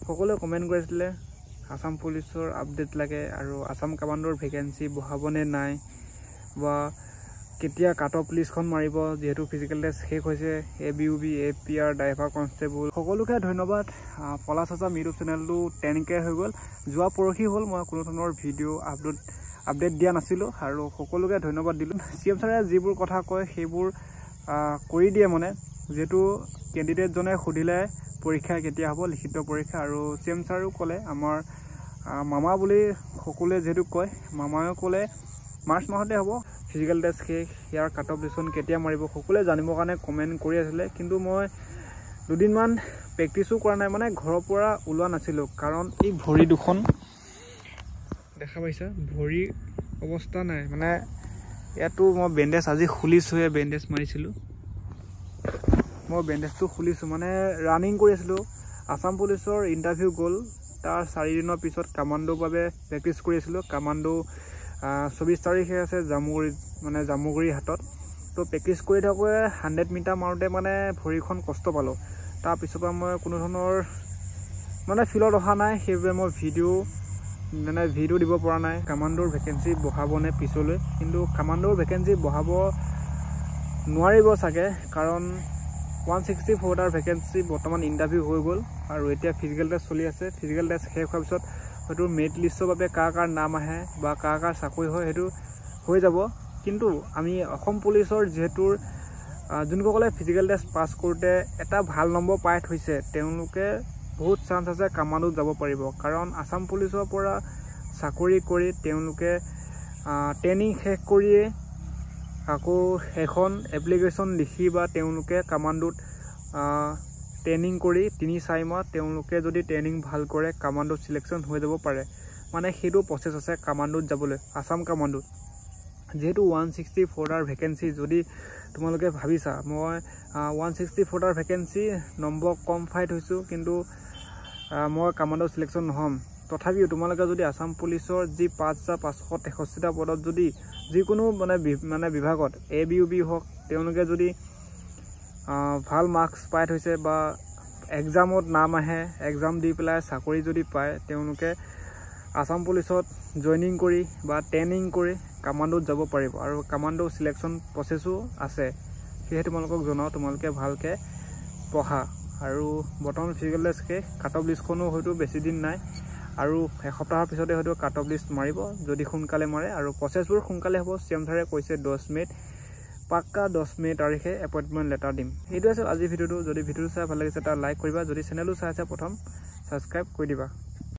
সকলোৱে কমেণ্ট কৰিছিলে আসাম পুলিচৰ আপডেট লাগে আৰু আসাম কামাণ্ডৰ ভেকেঞ্চি বঢ়াবনে নাই বা কেতিয়া কাট অফ লিষ্টখন মাৰিব যেহেতু ফিজিকেল টেষ্ট শেষ হৈছে ABUB APR ড্ৰাইভাৰ কনষ্টেবল সকলোকে ধন্যবাদ পলাশ আসাম ইউটিউব চেনেলটো 10K হৈ গ'ল যোৱা পৰহি হ'ল মই কোনো ধৰণৰ ভিডিঅ' আপডেট দিয়া নাছিলোঁ আৰু সকলোকে ধন্যবাদ দিলোঁ CM ছাৰে যিবোৰ কথা কয় সেইবোৰ কৰি দিয়ে মানে যেহেতু কেণ্ডিডেটজনে সুধিলে পৰীক্ষা কেতিয়া হ'ব লিখিত পৰীক্ষা আৰু CM ছাৰেও ক'লে আমাৰ মামা বুলি সকলোৱে যেহেতু কয় মামায়ো ক'লে মাৰ্চ মাহতে হ'ব ফিজিকেল টেষ্ট শেষ ইয়াৰ কাট অফ লিষ্টখন কেতিয়া মাৰিব সকলোৱে জানিবৰ কাৰণে কমেণ্ট কৰি আছিলে কিন্তু মই দুদিনমান প্ৰেক্টিছো কৰা নাই মানে ঘৰৰ পৰা ওলোৱা নাছিলোঁ কাৰণ এই ভৰি দুখন দেখা পাইছা ভৰি অৱস্থা নাই মানে ইয়াতো মই বেণ্ডেজ আজি খুলিছোঁহে বেণ্ডেজ মাৰিছিলোঁ মই বেণ্ডেজটো খুলিছোঁ মানে ৰানিং কৰি আছিলোঁ আসাম পুলিচৰ ইণ্টাৰভিউ গ'ল তাৰ 4 দিনৰ পিছত কামাণ্ডোৰ বাবে প্ৰেক্টিছ কৰি আছিলোঁ কামাণ্ডো 24 তাৰিখে আছে জামুগুৰি হাতত তো প্ৰেক্টিছ কৰি থাকোঁতে 100 মিটাৰ মাৰোঁতে মানে ভৰিখন কষ্ট পালোঁ তাৰপিছৰ পৰা মই কোনো ধৰণৰ মানে ফিল্ডত অহা নাই সেইবাবে মই ভিডিঅ' দিব পৰা নাই কামাণ্ডোৰ ভেকেঞ্চি বঢ়াবনে পিছলৈ কিন্তু কামাণ্ডোৰ ভেকেঞ্চি বঢ়াব নোৱাৰিব চাগে কাৰণ 164টাৰ ভেকেঞ্চি বৰ্তমান ইণ্টাৰভিউ হৈ গ'ল আৰু এতিয়া ফিজিকেল টেষ্ট চলি আছে ফিজিকেল টেষ্ট শেষ হোৱাৰ পিছত হয়তো মেৰিট লিষ্টৰ বাবে কাৰ নাম আহে বা কাৰ চাকৰি হয় সেইটো হৈ যাব কিন্তু আমি অসম পুলিচৰ যিহেতু যোনসকলে ফিজিকেল টেষ্ট পাছ কৰোঁতে এটা ভাল নম্বৰ পাই থৈছে তেওঁলোকে বহুত চান্স আছে কামাণ্ডোত যাব পাৰিব কাৰণ আসাম পুলিচৰ পৰা চাকৰি কৰি তেওঁলোকে ট্ৰেইনিং শেষ কৰিয়ে আকৌ এখন এপ্লিকেশ্যন লিখি বা তেওঁলোকে কামাণ্ডোত ট্ৰেইনিং কৰি 3-4 মাহ তেওঁলোকে যদি ট্ৰেইনিং ভাল কৰে কামাণ্ডোত চিলেকশ্যন হৈ যাব পাৰে মানে সেইটো প্ৰচেছ আছে কামাণ্ডোত যাবলৈ আসাম কামাণ্ডোত যেহেতু 164টাৰ ভেকেঞ্চি যদি তোমালোকে ভাবিছা মই 164টাৰ ভেকেঞ্চি নম্বৰ কম পাই থৈছোঁ কিন্তু মই কামাণ্ডোত চিলেকশ্যন নহ'ম তথাপিও তোমালোকে যদি আসাম পুলিচৰ যি 5,563টা পদত যদি যিকোনো মানে বিভাগত ABUB হওক তেওঁলোকে যদি ভাল মাৰ্কছ পাই থৈছে বা এক্সামত নাম আহে এক্সাম দি পেলাই চাকৰি যদি পায় তেওঁলোকে আসাম পুলিচত জইনিং কৰি বা ট্ৰেইনিং কৰি কামাণ্ডোত যাব পাৰিব আৰু কামাণ্ডো চিলেকশ্যন প্ৰচেছো আছে সেয়ে তোমালোকক জনাওঁ তোমালোকে ভালকৈ পঢ়া আৰু বৰ্তমান ফিজিকেল টেষ্ট শেষ কাট অফ লিষ্টখনো হয়তো বেছি দিন নাই আৰু এসপ্তাহৰ পিছতে হয়তো কাট অফ লিষ্ট মাৰিব যদি সোনকালে মাৰে আৰু প্ৰচেছবোৰ সোনকালে হ'ব CM ছাৰে কৈছে 10 মে'ত পাক্কা 10 মে' তাৰিখে এপইণ্টমেণ্ট লেটাৰ দিম এইটো আছিল আজিৰ ভিডিঅ'টো যদি ভিডিঅ'টো চাই ভাল লাগিছে এটা লাইক কৰিবা যদি চেনেলটো চাই আছে প্ৰথম ছাবস্ক্ৰাইব কৰি দিবা